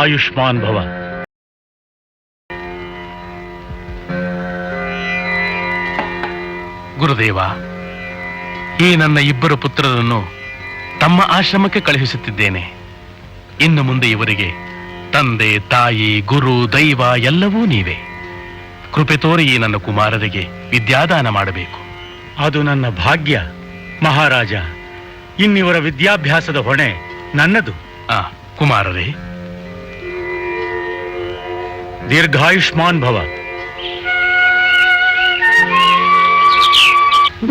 ಆಯುಷ್ಮಾನ್ ಭವ. ಗುರುದೇವ, ಈ ನನ್ನ ಇಬ್ಬರು ಪುತ್ರರನ್ನು ತಮ್ಮ ಆಶ್ರಮಕ್ಕೆ ಕಳುಹಿಸುತ್ತಿದ್ದೇನೆ. ಇನ್ನು ಮುಂದೆ ಇವರಿಗೆ ತಂದೆ, ತಾಯಿ, ಗುರು, ದೈವ ಎಲ್ಲವೂ ನೀವೇ. ಕೃಪೆ ತೋರಿ ಈ ನನ್ನ ಕುಮಾರರಿಗೆ ವಿದ್ಯಾದಾನ ಮಾಡಬೇಕು. ಅದು ನನ್ನ ಭಾಗ್ಯ ಮಹಾರಾಜ. ಇನ್ನಿವರ ವಿದ್ಯಾಭ್ಯಾಸದ ಹೊಣೆ ನನ್ನದು. ಕುಮಾರರೇ, ದೀರ್ಘಾಯುಷ್ಮಾನ್ ಭವ.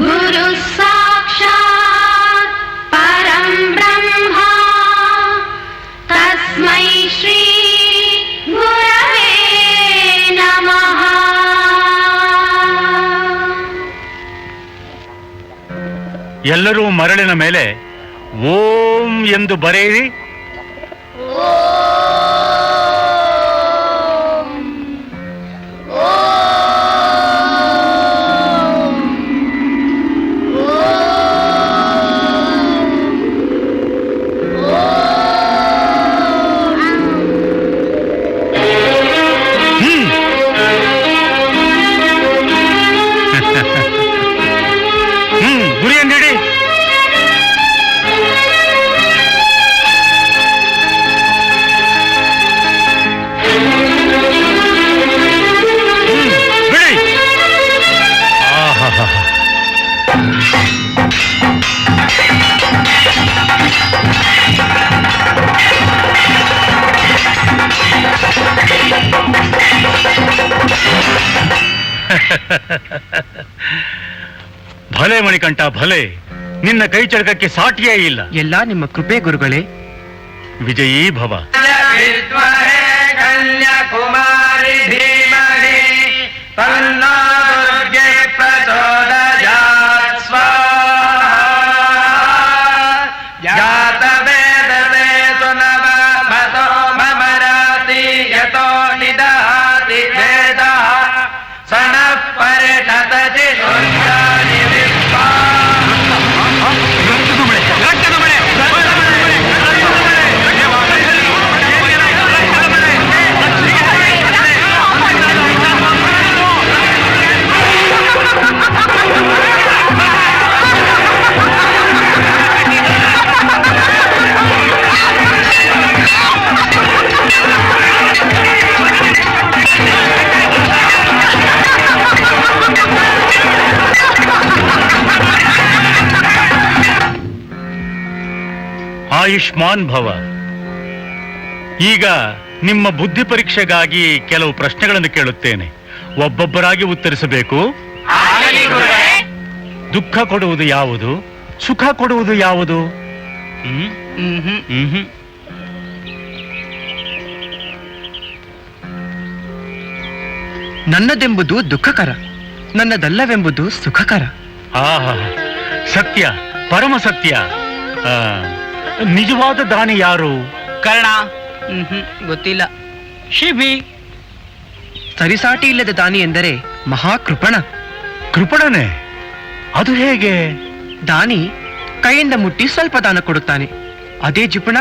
ಗುರು ಸಾಕ್ಷಾತ್ ಪರಂ ಬ್ರಹ್ಮ ತಸ್ಮೈ ಶ್ರೀ ಗುರವೇ ನಮಃ. ಎಲ್ಲರೂ ಮರಳಿನ ಮೇಲೆ ಓಂ ಎಂದು ಬರೆಯಿರಿ. ಗುರಿಯನ್ನಿಡಿ. ಬಿಡಿ. ಭಲೆ ಮಣಿಕಂಠ, ಭಲೆ. ನಿನ್ನ ಕೈ ಚಳಕಕ್ಕೆ ಸಾಟಿಯೇ ಇಲ್ಲ. ಎಲ್ಲ ನಿಮ್ಮ ಕೃಪೆ ಗುರುಗಳೇ. ವಿಜಯೀ ಭವ. ಕನ್ಯಾಕುಮಾರಿ ಧೀಮಹಿ ತನ್ನೋ ದುರ್ಗೆ ಪ್ರಚೋದಯಾತ್ ಸ್ವಾಹಾ. ಜಾತ ವೇದತೆ ಸುನವ ಮತೋ ಮಮರಾತಿ ಯತೋ ನಿದಹಾತಿ ವೇದಃ ಸನಃ ಪರಿಣತತಿ ಶುದ್ಧಾನಿ ವಿಶ್ವಾ. ಆಯುಷ್ಮಾನ್ ಭವ. ಈಗ ನಿಮ್ಮ ಬುದ್ಧಿ ಪರೀಕ್ಷೆಗಾಗಿ ಕೆಲವು ಪ್ರಶ್ನೆಗಳನ್ನು ಕೇಳುತ್ತೇನೆ. ಒಬ್ಬೊಬ್ಬರಾಗಿ ಉತ್ತರಿಸಬೇಕು. ದುಃಖ ಕೊಡುವುದು ಯಾವುದು? ಸುಖ ಕೊಡುವುದು ಯಾವುದು? ನನ್ನದೆಂಬುದು ದುಃಖಕರ, ನನ್ನದಲ್ಲವೆಂಬುದು ಸುಖಕರ. ಆಹಾ, ಸತ್ಯ, ಪರಮ ಸತ್ಯ. ನಿಜವಾದ ದಾನಿ ಯಾರು? ಕರ್ಣ. ಗೊತ್ತಿಲ್ಲ. ಶಿಬಿ. ಸರಿಸಾಟಿ ಇಲ್ಲದ ದಾನಿ ಎಂದರೆ ಮಹಾಕೃಪಣ. ಕೃಪಣನೆ? ಅದು ಹೇಗೆ? ದಾನಿ ಕೈಯಿಂದ ಮುಟ್ಟಿ ಸ್ವಲ್ಪ ದಾನ ಕೊಡುತ್ತಾನೆ. ಅದೇ ಜಿಪುಣ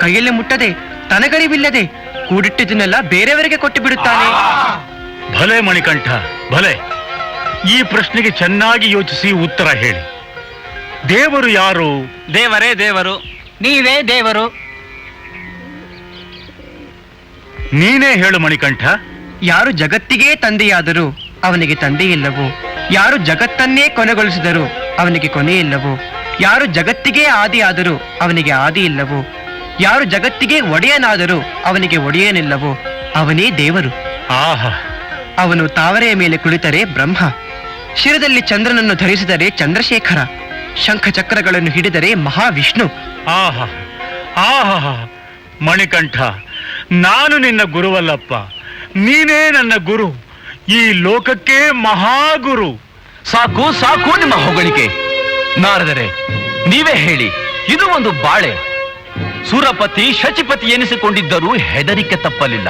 ಕೈಯಲ್ಲಿ ಮುಟ್ಟದೆ ತನಗರಿವಿಲ್ಲದೆ ಕೂಡಿಟ್ಟಿದ್ದನ್ನೆಲ್ಲ ಬೇರೆಯವರಿಗೆ ಕೊಟ್ಟು ಬಿಡುತ್ತಾನೆ. ಭಲೆ ಮಣಿಕಂಠ, ಭಲೆ. ಈ ಪ್ರಶ್ನೆಗೆ ಚೆನ್ನಾಗಿ ಯೋಚಿಸಿ ಉತ್ತರ ಹೇಳಿ. ದೇವರು ಯಾರು? ದೇವರೇ ದೇವರು, ನೀವೇ ದೇವರು. ನೀನೇ ಹೇಳು ಮಣಿಕಂಠ. ಯಾರು ಜಗತ್ತಿಗೇ ತಂದೆಯಾದರೂ ಅವನಿಗೆ ತಂದೆಯಿಲ್ಲವೋ? ಯಾರು ಜಗತ್ತನ್ನೇ ಕೊನೆಗೊಳಿಸಿದರೂ ಅವನಿಗೆ ಕೊನೆಯಿಲ್ಲವೋ? ಯಾರು ಜಗತ್ತಿಗೇ ಆದಿಯಾದರೂ ಅವನಿಗೆ ಆದಿ ಇಲ್ಲವೋ? ಯಾರು ಜಗತ್ತಿಗೆ ಒಡೆಯನಾದರೂ ಅವನಿಗೆ ಒಡೆಯನಿಲ್ಲವೋ? ಅವನೇ ದೇವರು. ಆಹಾ. ಅವನು ತಾವರೆಯ ಮೇಲೆ ಕುಳಿತರೆ ಬ್ರಹ್ಮ, ಶಿರದಲ್ಲಿ ಚಂದ್ರನನ್ನು ಧರಿಸಿದರೆ ಚಂದ್ರಶೇಖರ, ಶಂಖ ಚಕ್ರಗಳನ್ನು ಹಿಡಿದರೆ ಮಹಾವಿಷ್ಣು. ಆಹಾ ಆಹಾ. ಮಣಿಕಂಠ, ನಾನು ನಿನ್ನ ಗುರುವಲ್ಲಪ್ಪ, ನೀನೇ ನನ್ನ ಗುರು, ಈ ಲೋಕಕ್ಕೆ ಮಹಾಗುರು. ಸಾಕು ಸಾಕು ನಿಮ್ಮ ಹೊಗಳಿಕೆ. ನಾರದರೆ, ನೀವೇ ಹೇಳಿ, ಇದು ಒಂದು ಬಾಳೆ. ಸುರಪತಿ ಶಚಿಪತಿ ಎನಿಸಿಕೊಂಡಿದ್ದರೂ ಹೆದರಿಕೆ ತಪ್ಪಲಿಲ್ಲ.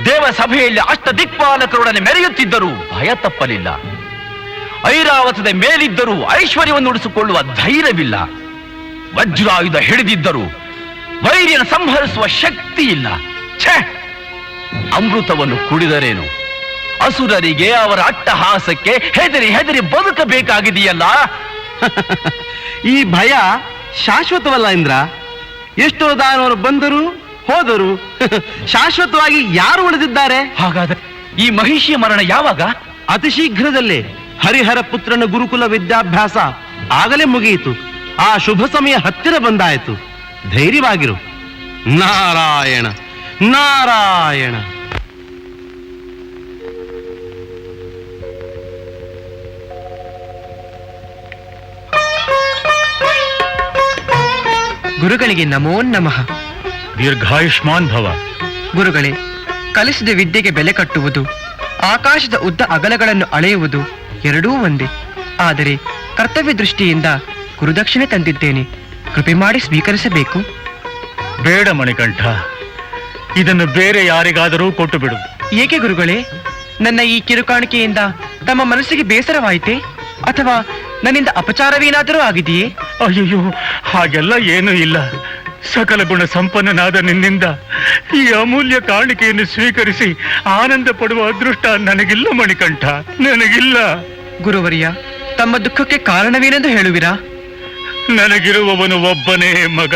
ದೇವ ಸಭೆಯಲ್ಲಿ ಅಷ್ಟ ದಿಕ್ಪಾಲಕರೊಡನೆ ಮೆರೆಯುತ್ತಿದ್ದರೂ ಭಯ ತಪ್ಪಲಿಲ್ಲ. ಐರಾವತದ ಮೇಲಿದ್ದರೂ ಐಶ್ವರ್ಯವನ್ನು ಉಳಿಸಿಕೊಳ್ಳುವ ಧೈರ್ಯವಿಲ್ಲ. ವಜ್ರಾಯುಧ ಹಿಡಿದಿದ್ದರೂ ವೈರ್ಯನ ಸಂಹರಿಸುವ ಶಕ್ತಿ ಇಲ್ಲ. ಛೇ! ಅಮೃತವನ್ನು ಕುಡಿದರೇನು, ಅಸುರರಿಗೆ ಅವರ ಅಟ್ಟಹಾಸಕ್ಕೆ ಹೆದರಿ ಹೆದರಿ ಬದುಕಬೇಕಾಗಿದೆಯಲ್ಲ. ಈ ಭಯ ಶಾಶ್ವತವಲ್ಲ ಇಂದ್ರ. ಎಷ್ಟೋ ದಾನವರು ಬಂದರು ಹೋದರು, ಶಾಶ್ವತವಾಗಿ ಯಾರು ಉಳಿದಿದ್ದಾರೆ? ಹಾಗಾದ್ರೆ ಈ ಮಹಿಷಿಯ ಮರಣ ಯಾವಾಗ? ಅತಿ ಶೀಘ್ರದಲ್ಲೇ ಹರಿಹರ ಪುತ್ರನ ಗುರುಕುಲ ವಿದ್ಯಾಭ್ಯಾಸ ಆಗಲೇ ಮುಗಿಯಿತು. ಆ ಶುಭ ಸಮಯ ಹತ್ತಿರ ಬಂದಾಯಿತು. ಧೈರ್ಯವಾಗಿರು. ನಾರಾಯಣ ನಾರಾಯಣ. ಗುರುಗಳಿಗೆ ನಮೋ ನಮಃ. ದೀರ್ಘಾಯುಷ್ಮಾನ್ ಭವ. ಗುರುಗಳೇ, ಕಲಿಸಿದ ವಿದ್ಯೆಗೆ ಬೆಲೆ ಕಟ್ಟುವುದು, ಆಕಾಶದ ಉದ್ದ ಅಗಲಗಳನ್ನು ಅಳೆಯುವುದು ಎರಡೂ ಒಂದೇ. ಆದರೆ ಕರ್ತವ್ಯ ದೃಷ್ಟಿಯಿಂದ ಗುರುದಕ್ಷಿಣೆ ತಂದಿದ್ದೇನೆ, ಕೃಪೆ ಮಾಡಿ ಸ್ವೀಕರಿಸಬೇಕು. ಬೇಡ ಮಣಿಕಂಠ, ಇದನ್ನು ಬೇರೆ ಯಾರಿಗಾದರೂ ಕೊಟ್ಟು ಬಿಡು. ಏಕೆ ಗುರುಗಳೇ? ನನ್ನ ಈ ಕಿರುಕಾಣಿಕೆಯಿಂದ ತಮ್ಮ ಮನಸ್ಸಿಗೆ ಬೇಸರವಾಯಿತೆ, ಅಥವಾ ನನ್ನಿಂದ ಅಪಚಾರವೇನಾದರೂ ಆಗಿದೆಯೇ? ಅಯ್ಯೋ, ಹಾಗೆಲ್ಲ ಏನೂ ಇಲ್ಲ. ಸಕಲ ಗುಣ ಸಂಪನ್ನನಾದ ನಿನ್ನಿಂದ ಈ ಅಮೂಲ್ಯ ಕಾಣಿಕೆಯನ್ನು ಸ್ವೀಕರಿಸಿ ಆನಂದ ಪಡುವ ಅದೃಷ್ಟ ನನಗಿಲ್ಲ ಮಣಿಕಂಠ, ನನಗಿಲ್ಲ. ಗುರುವರ್ಯ, ತಮ್ಮ ದುಃಖಕ್ಕೆ ಕಾರಣವೇನೆಂದು ಹೇಳುವಿರಾ? ನನಗಿರುವವನು ಒಬ್ಬನೇ ಮಗ.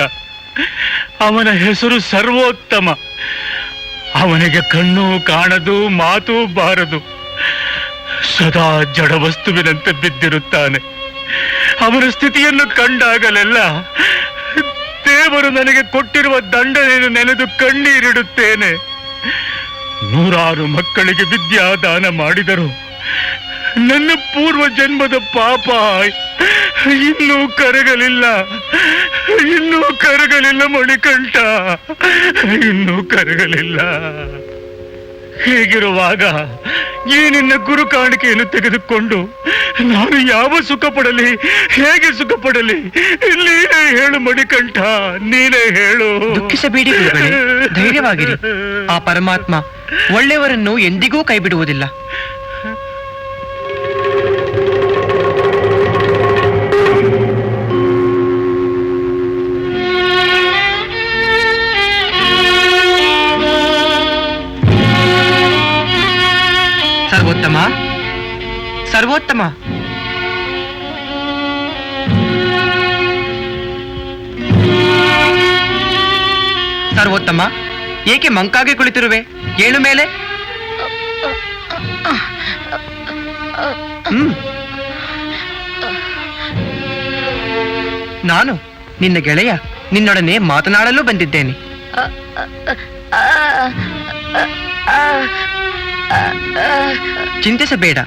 ಅವನ ಹೆಸರು ಸರ್ವೋತ್ತಮ. ಅವನಿಗೆ ಕಣ್ಣು ಕಾಣದು, ಮಾತು ಬಾರದು. ಸದಾ ಜಡವಸ್ತುವಿನಂತೆ ಬಿದ್ದಿರುತ್ತಾನೆ. ಅವನ ಸ್ಥಿತಿಯನ್ನು ಕಂಡಾಗಲೆಲ್ಲ ದೇವರು ನನಗೆ ಕೊಟ್ಟಿರುವ ದಂಡನೆಯನ್ನು ನೆನೆದು ಕಣ್ಣೀರಿಡುತ್ತೇನೆ. ನೂರಾರು ಮಕ್ಕಳಿಗೆ ವಿದ್ಯಾದಾನ ಮಾಡಿದರು. ನನ್ನ ಪೂರ್ವ ಜನ್ಮದ ಪಾಪ ಇನ್ನೂ ಕರಗಲಿಲ್ಲ, ಇನ್ನೂ ಕರಗಲಿಲ್ಲ ಮಣಿಕಂಠ, ಇನ್ನೂ ಕರಗಲಿಲ್ಲ. ಹೀಗಿರುವಾಗ ಈ ನಿನ್ನ ಗುರು ಕಾಣಿಕೆಯನ್ನು ತೆಗೆದುಕೊಂಡು ನಾನು ಯಾವ ಸುಖ ಪಡಲಿ, ಹೇಗೆ ಸುಖ ಪಡಲಿ? ನೀನೇ ಹೇಳು ಮಣಿಕಂಠ, ನೀನೇ ಹೇಳು. ದುಃಖಿಸಬೇಡಿ ಗುರುಗಳೇ, ಧೈರ್ಯವಾಗಿರಿ. ಆ ಪರಮಾತ್ಮ ಒಳ್ಳೆಯವರನ್ನು ಎಂದಿಗೂ ಕೈ ಬಿಡುವುದಿಲ್ಲ. ಸರ್ವೋತ್ತಮ, ಸರ್ವೋತ್ತಮ, ಸರ್ವೋತ್ತಮ, ಏಕೆ ಮಂಕಾಗಿ ಕುಳಿತಿರುವೆ? ಏಳು ಮೇಲೆ. ನಾನು ನಿನ್ನ ಗೆಳೆಯ, ನಿನ್ನೊಡನೆ ಮಾತನಾಡಲು ಬಂದಿದ್ದೇನೆ. ಚಿಂತಿಸಬೇಡ,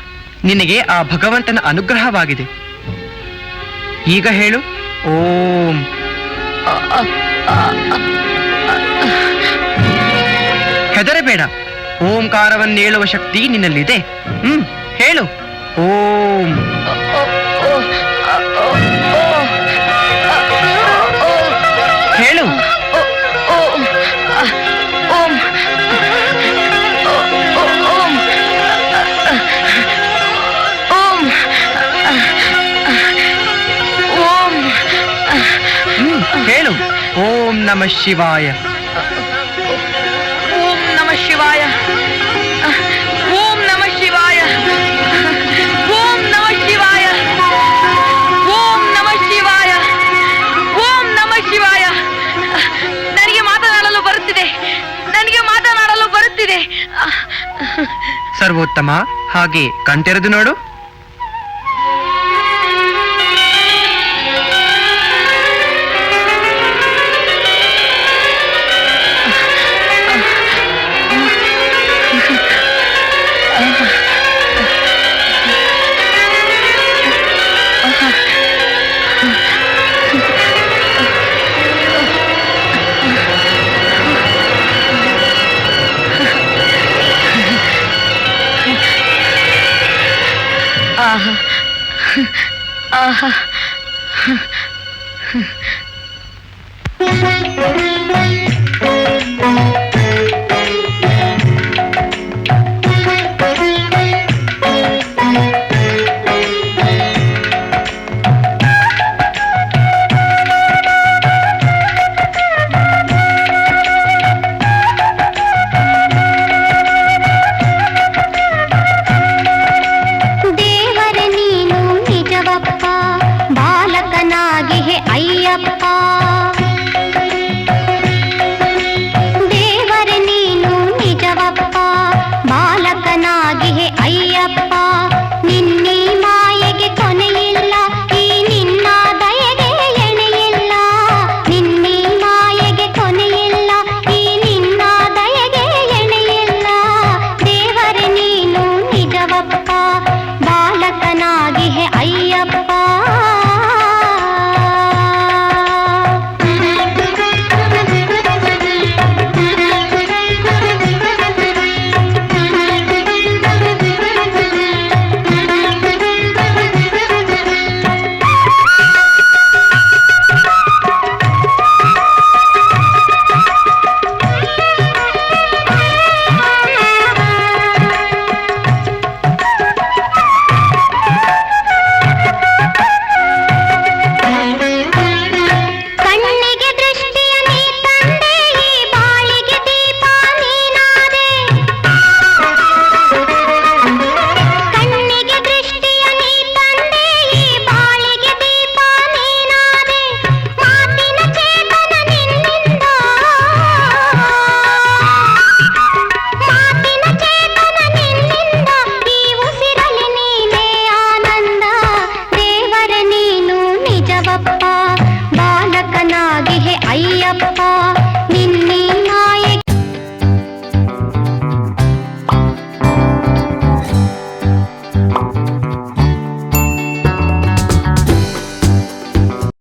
ನಿನಗೆ ಆ ಭಗವಂತನ ಅನುಗ್ರಹವಾಗಿದೆ. ಈಗ ಹೇಳು ಓಂ. ಹೆದರಬೇಡ, ಓಂಕಾರವನ್ನೇಳುವ ಶಕ್ತಿ ನಿನ್ನಲ್ಲಿದೆ. ಹೇಳು ಓಂ. ಹೇಳು ಹೇಳು ಓಂ ನಮಃ ಶಿವಾಯ. ಓಂ ನಮಃ ಶಿವಾಯ. ಓಂ ನಮಃ ಶಿವಾಯ. ಓಂ ನಮಃ ಶಿವಾಯ. ಓಂ ನಮಃ ಶಿವಾಯ. ಓಂ ನಮಃ ಶಿವಾಯ. ನನಗೆ ಮಾತನಾಡಲು ಬರುತ್ತಿದೆ, ನನಗೆ ಮಾತನಾಡಲು ಬರುತ್ತಿದೆ. ಸರ್ವೋತ್ತಮ, ಹಾಗೆ ಕಣ್ತೆರೆದು ನೋಡು. ಆಹಾ.